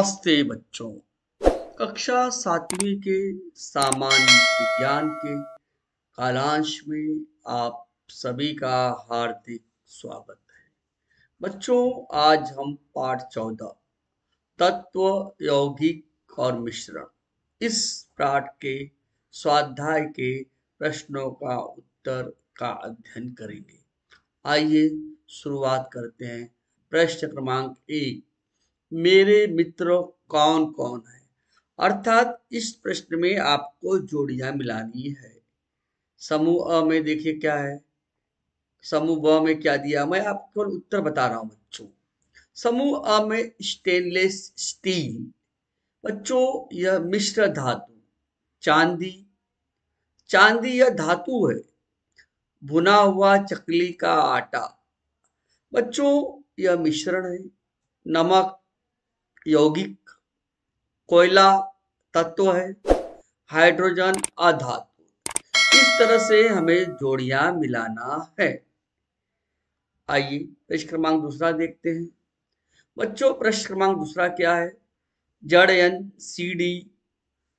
नमस्ते बच्चों। कक्षा 7वीं के सामान्य विज्ञान के कालांश में आप सभी का हार्दिक स्वागत है। बच्चों, आज हम पाठ 14 तत्व, यौगिक और मिश्रण इस पाठ के स्वाध्याय के प्रश्नों का उत्तर का अध्ययन करेंगे। आइए शुरुआत करते हैं। प्रश्न क्रमांक 1, मेरे मित्र कौन कौन है? अर्थात इस प्रश्न में आपको जोड़ियां मिलानी है। समूह अ में देखिए क्या है, समूह ब में क्या दिया, मैं आपको उत्तर बता रहा हूं बच्चों। समूह अ में स्टेनलेस स्टील, बच्चों यह मिश्र धातु। चांदी, चांदी यह धातु है। भुना हुआ चकली का आटा, बच्चों यह मिश्रण है। नमक यौगिक, कोयला तत्व है, हाइड्रोजन अधातु। इस तरह से हमें जोड़ियां मिलाना है। आइए प्रश्न क्रमांक दूसरा देखते हैं। बच्चों प्रश्न क्रमांक दूसरा क्या है? जड़ N C D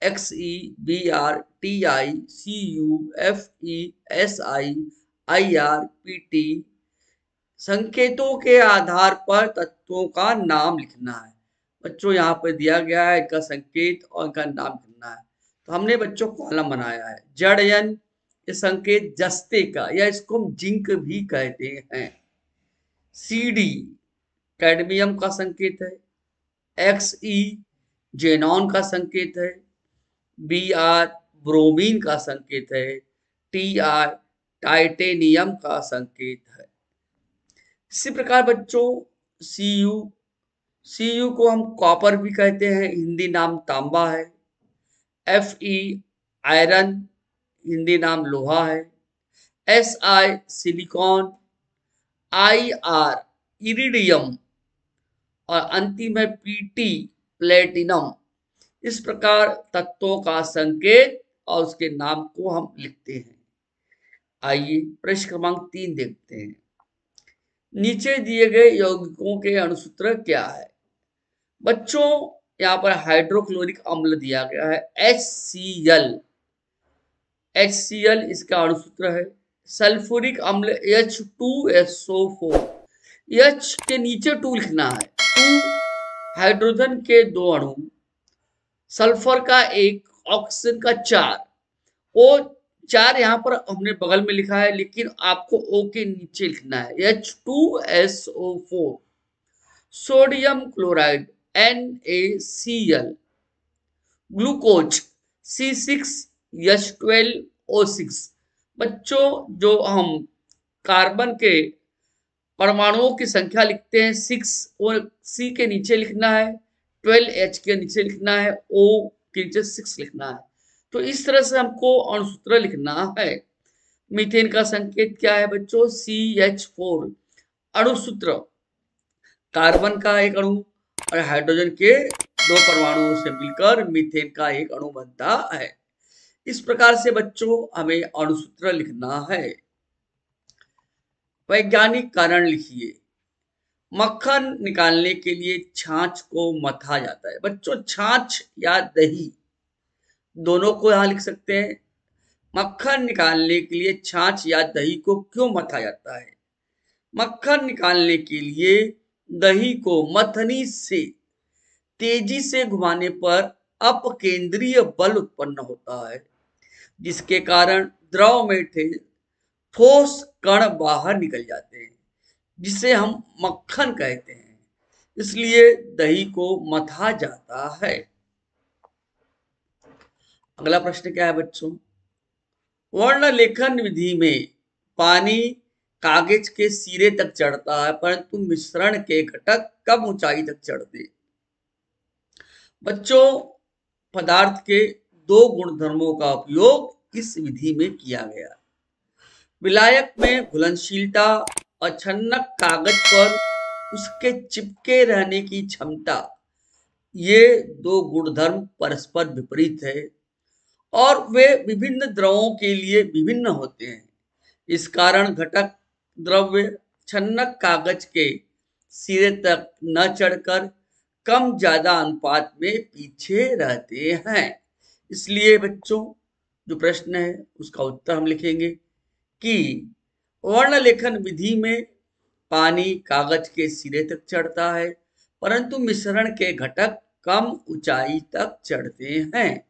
X E B R T I C U F E S I I R P T संकेतों के आधार पर तत्वों का नाम लिखना है। बच्चों यहाँ पर दिया गया है इनका संकेत और इनका नाम लिखना है। तो हमने बच्चों कॉलम बनाया है। जड़ यन ये संकेत जस्ते का, या इसको हम जिंक भी कहते हैं। सी डी कैडमियम का संकेत है। एक्स ई जेनॉन का संकेत है। बी आर ब्रोमीन का संकेत है। टी आर टाइटेनियम का संकेत है। इसी प्रकार बच्चों सी यू को हम कॉपर भी कहते हैं, हिंदी नाम तांबा है। एफ ई आयरन, हिंदी नाम लोहा है। S I silicon, I R iridium और अंतिम है पीटी प्लेटिनम। इस प्रकार तत्वों का संकेत और उसके नाम को हम लिखते हैं। आइए प्रश्न क्रमांक 3 देखते हैं। नीचे दिए गए यौगिकों के अणुसूत्र क्या है? बच्चों यहाँ पर हाइड्रोक्लोरिक अम्ल दिया गया है HCl, HCl इसका अणुसूत्र है। सल्फ्यूरिक अम्ल H2SO4, H के नीचे 2 लिखना है। 2 हाइड्रोजन के 2 अणु, सल्फर का 1, ऑक्सीजन का 4। O 4 यहाँ पर हमने बगल में लिखा है, लेकिन आपको O के नीचे लिखना है H2SO4। Sodium chloride NaCl, glucose C6H12O6। बच्चों जो हम कार्बन के परमाणुओं की संख्या लिखते हैं 6, और C के नीचे लिखना है, 12H के नीचे लिखना है, O के नीचे 6 लिखना है। तो इस तरह से हमको अणुसूत्र लिखना है। मीथेन का संकेत क्या है बच्चों? CH4। अणुसूत्र कार्बन का एक अणु और हाइड्रोजन के 2 परमाणुओं से मिलकर मीथेन का एक अणु बनता है। इस प्रकार से बच्चों हमें अणुसूत्र लिखना है। वैज्ञानिक कारण लिखिए। मक्खन निकालने के लिए छाछ को मथा जाता है। बच्चों छाछ या दही दोनों को यहां लिख सकते हैं। मक्खन निकालने के लिए छाछ या दही को क्यों मथा जाता है? मक्खन निकालने के लिए दही को मथनी से तेजी से घुमाने पर अपकेंद्रीय बल उत्पन्न होता है, जिसके कारण द्रव में ठोस कण बाहर निकल जाते हैं, जिसे हम मक्खन कहते हैं। इसलिए दही को मथा जाता है। अगला प्रश्न क्या है बच्चों? वर्ण लेखन विधि में पानी कागज के सिरे तक चढ़ता है, परंतु मिश्रण के घटक कम ऊंचाई तक चढ़ते। बच्चों पदार्थ के 2 गुणधर्मों का उपयोग इस विधि में किया गया। विलायक में घुलनशीलता और छन्नक कागज पर उसके चिपके रहने की क्षमता, ये 2 गुणधर्म परस्पर विपरीत है और वे विभिन्न द्रवों के लिए विभिन्न होते हैं। इस कारण घटक द्रव्य छन्नक कागज के सिरे तक न चढ़कर कम ज्यादा अनुपात में पीछे रहते हैं। इसलिए बच्चों, जो प्रश्न है उसका उत्तर हम लिखेंगे कि वर्ण लेखन विधि में पानी कागज के सिरे तक चढ़ता है, परंतु मिश्रण के घटक कम ऊंचाई तक चढ़ते हैं।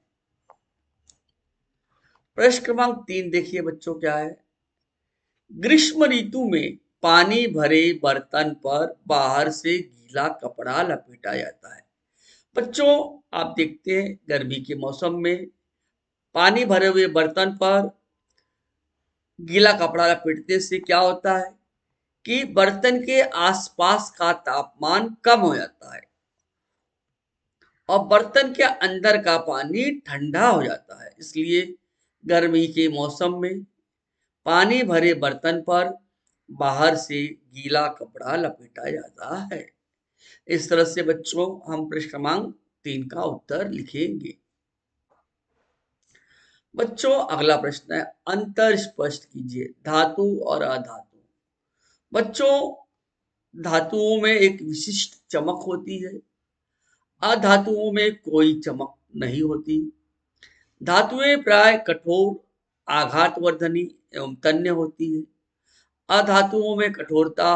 प्रश्न क्रमांक 3 देखिए बच्चों, क्या है? ग्रीष्म ऋतु में पानी भरे बर्तन पर बाहर से गीला कपड़ा लपेटा जाता है। बच्चों, आप देखते हैं गर्मी के मौसम में पानी भरे हुए बर्तन पर गीला कपड़ा लपेटने से क्या होता है कि बर्तन के आसपास का तापमान कम हो जाता है और बर्तन के अंदर का पानी ठंडा हो जाता है। इसलिए गर्मी के मौसम में पानी भरे बर्तन पर बाहर से गीला कपड़ा लपेटा जाता है। इस तरह से बच्चों हम प्रश्न क्रमांक 3 का उत्तर लिखेंगे। बच्चों, अगला प्रश्न है, अंतर स्पष्ट कीजिए धातु और अधातु। बच्चों, धातुओं में एक विशिष्ट चमक होती है, अधातुओं में कोई चमक नहीं होती। धातुएं प्राय कठोर, आघातवर्धनी एवं तन्य होती है। अधातुओं में कठोरता,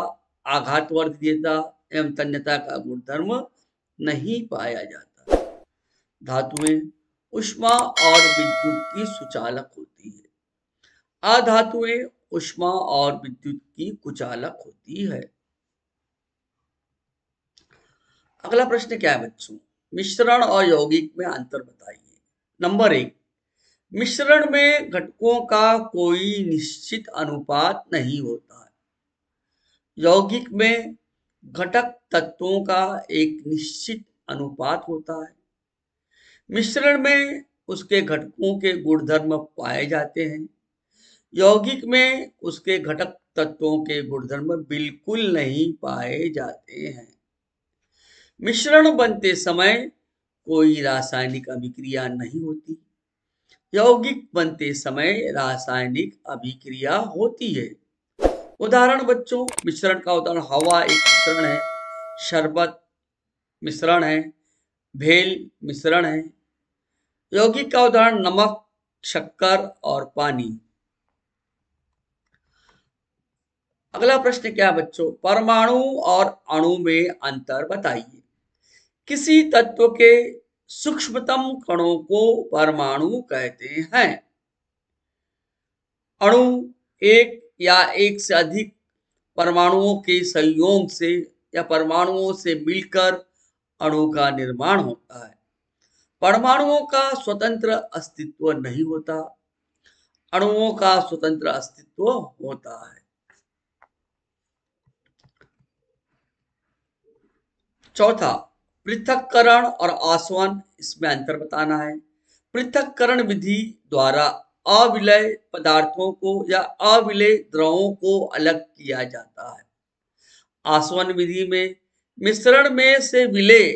आघातवर्धनीयता एवं तन्यता का गुणधर्म नहीं पाया जाता। धातुएं ऊष्मा और विद्युत की सुचालक होती है। अधातुएं ऊष्मा और विद्युत की कुचालक होती है। अगला प्रश्न क्या है बच्चों? मिश्रण और यौगिक में अंतर बताइए। नंबर 1, मिश्रण में घटकों का कोई निश्चित अनुपात नहीं होता है। यौगिक में घटक तत्वों का एक निश्चित अनुपात होता है। मिश्रण में उसके घटकों के गुणधर्म पाए जाते हैं। यौगिक में उसके घटक तत्वों के गुणधर्म बिल्कुल नहीं पाए जाते हैं। मिश्रण बनते समय कोई रासायनिक अभिक्रिया नहीं होती। यौगिक बनते समय रासायनिक अभिक्रिया होती है। उदाहरण बच्चों, मिश्रण का उदाहरण हवा एक मिश्रण है, शरबत मिश्रण है, भेल मिश्रण है। यौगिक का उदाहरण नमक, शक्कर और पानी। अगला प्रश्न क्या है बच्चों? परमाणु और अणु में अंतर बताइए। किसी तत्व के सूक्ष्मतम कणों को परमाणु कहते हैं। अणु एक या एक से अधिक परमाणुओं के संयोग से या परमाणुओं से मिलकर अणु का निर्माण होता है। परमाणुओं का स्वतंत्र अस्तित्व नहीं होता, अणुओं का स्वतंत्र अस्तित्व होता है। चौथा, पृथक्करण और आसवन, इसमें अंतर बताना है। पृथक्करण विधि द्वारा अविलय पदार्थों को या अविलय द्रवों को अलग किया जाता है। आसवन विधि में मिश्रण में से विलेय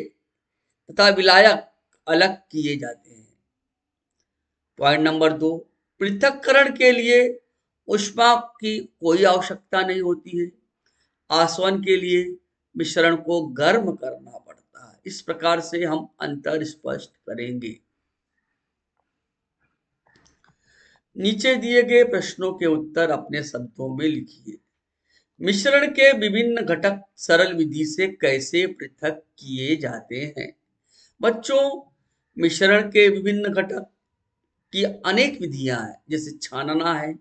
तथा विलायक अलग किए जाते हैं। पॉइंट नंबर 2, पृथक्करण के लिए ऊष्मा की कोई आवश्यकता नहीं होती है। आसवन के लिए मिश्रण को गर्म करना पड़ता है। इस प्रकार से हम अंतर स्पष्ट करेंगे। नीचे दिए गए प्रश्नों के उत्तर अपने शब्दों में लिखिए। मिश्रण के विभिन्न घटक सरल विधि से कैसे पृथक किए जाते हैं? बच्चों, मिश्रण के विभिन्न घटक की अनेक विधियां हैं, जैसे छानना है,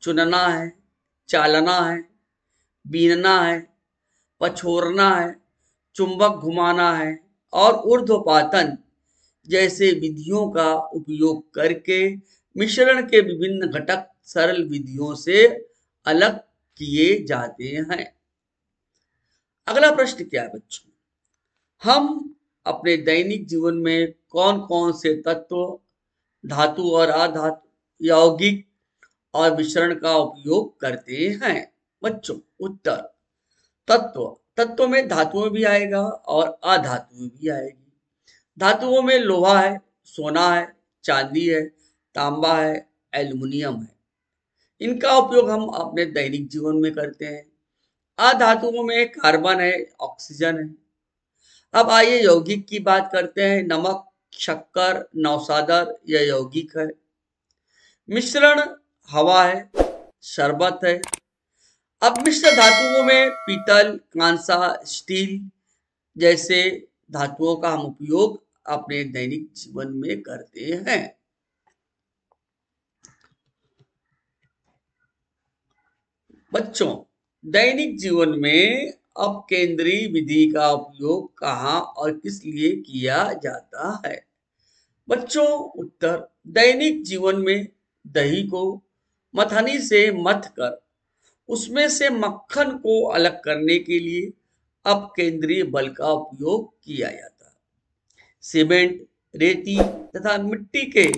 चुनना है, चालना है, बीनना है, पछोरना है, चुंबक घुमाना है और ऊर्ध्वपातन जैसे विधियों का उपयोग करके मिश्रण के विभिन्न घटक सरल विधियों से अलग किए जाते हैं। अगला प्रश्न क्या है बच्चों? हम अपने दैनिक जीवन में कौन कौन से तत्व, धातु और अधातु, यौगिक और मिश्रण का उपयोग करते हैं? बच्चों, उत्तर, तत्व में धातुएं भी आएगा और अधातुएं भी आएगी। धातुओं में लोहा है, सोना है, चांदी है, तांबा है, एल्युमिनियम है। इनका उपयोग हम अपने दैनिक जीवन में करते हैं। अधातुओं में कार्बन है, ऑक्सीजन है। अब आइए यौगिक की बात करते हैं। नमक, शक्कर, नौशादर यह यौगिक है। मिश्रण हवा है, शरबत है। अब मिश्र धातुओं में पीतल, कांसा, स्टील जैसे धातुओं का हम उपयोग अपने दैनिक जीवन में करते हैं। बच्चों, दैनिक जीवन में अपकेंद्री विधि का उपयोग कहाँ और किस लिए किया जाता है? बच्चों, उत्तर, दैनिक जीवन में दही को मथनी से मथ कर उसमें से मक्खन को अलग करने के लिए अपकेंद्री बल का उपयोग किया जाता है। सीमेंट, रेती तथा मिट्टी के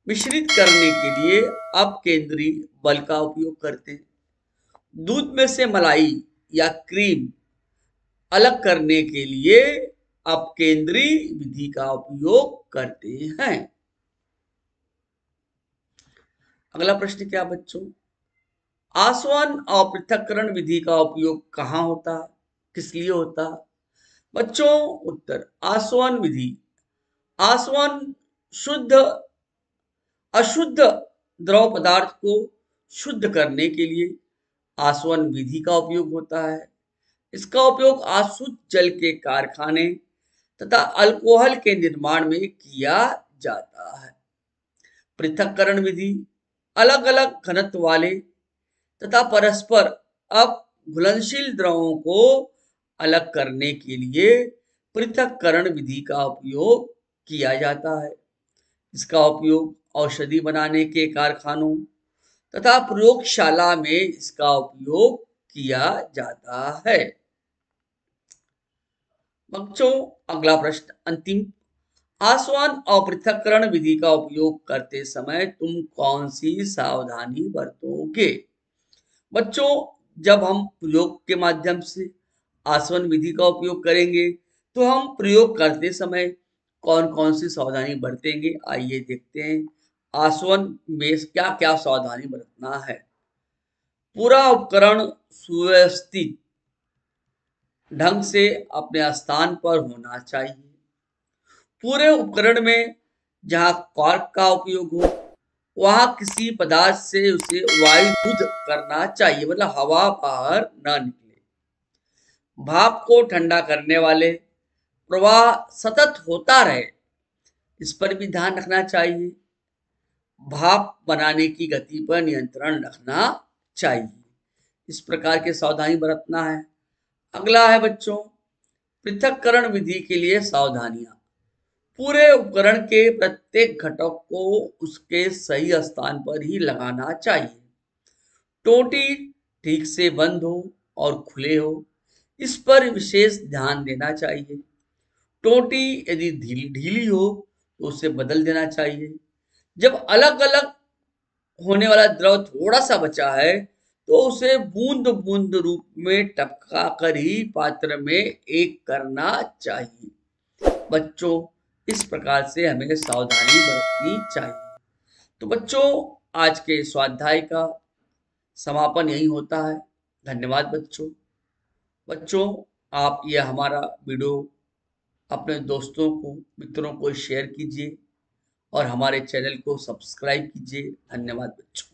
मिश्रित करने के लिए अपकेंद्री बल का उपयोग करते हैं। दूध में से मलाई या क्रीम अलग करने के लिए अपकेंद्री विधि का उपयोग करते हैं। अगला प्रश्न क्या बच्चों? आसवन और पृथक्करण विधि का उपयोग कहाँ होता है, किस लिए होता है? बच्चों, उत्तर, आसवन विधि आसवन शुद्ध अशुद्ध द्रव पदार्थ को शुद्ध करने के लिए आसवन विधि का उपयोग होता है। इसका उपयोग अशुद्ध जल के कारखाने तथा अल्कोहल के निर्माण में किया जाता है। पृथक्करण विधि अलग अलग घनत्व वाले तथा परस्पर अपघुलनशील द्रवों को अलग करने के लिए पृथक्करण विधि का उपयोग किया जाता है। इसका उपयोग औषधि बनाने के कारखानों तथा प्रयोगशाला में इसका उपयोग किया जाता है। बच्चों, अगला प्रश्न अंतिम, आसवन और पृथक्करण विधि का उपयोग करते समय तुम कौन सी सावधानी बरतोगे? बच्चों, जब हम प्रयोग के माध्यम से आसवन विधि का उपयोग करेंगे तो हम प्रयोग करते समय कौन कौन सी सावधानी बरतेंगे, आइए देखते हैं। आसवन में क्या क्या सावधानी बरतना है। पूरा उपकरण सुव्यवस्थित ढंग से अपने स्थान पर होना चाहिए। पूरे उपकरण में जहां कॉर्क का उपयोग हो वहां किसी पदार्थ से उसे वायुयुद्ध करना चाहिए, मतलब हवा बाहर न निकले। भाप को ठंडा करने वाले प्रवाह सतत होता रहे, इस पर भी ध्यान रखना चाहिए। भाप बनाने की गति पर नियंत्रण रखना चाहिए। इस प्रकार के सावधानी बरतना है। अगला है बच्चों, पृथक्करण विधि के लिए सावधानियां। पूरे उपकरण के प्रत्येक घटक को उसके सही स्थान पर ही लगाना चाहिए। टोंटी ठीक से बंद हो और खुले हो, इस पर विशेष ध्यान देना चाहिए। टोंटी यदि ढीली हो तो उसे बदल देना चाहिए। जब अलग अलग होने वाला द्रव थोड़ा सा बचा है तो उसे बूंद बूंद रूप में टपका कर ही पात्र में एक करना चाहिए। बच्चों, इस प्रकार से हमें सावधानी बरतनी चाहिए। तो बच्चों, आज के स्वाध्याय का समापन यही होता है। धन्यवाद बच्चों। बच्चों, आप ये हमारा वीडियो अपने दोस्तों को, मित्रों को शेयर कीजिए और हमारे चैनल को सब्सक्राइब कीजिए। धन्यवाद बच्चों।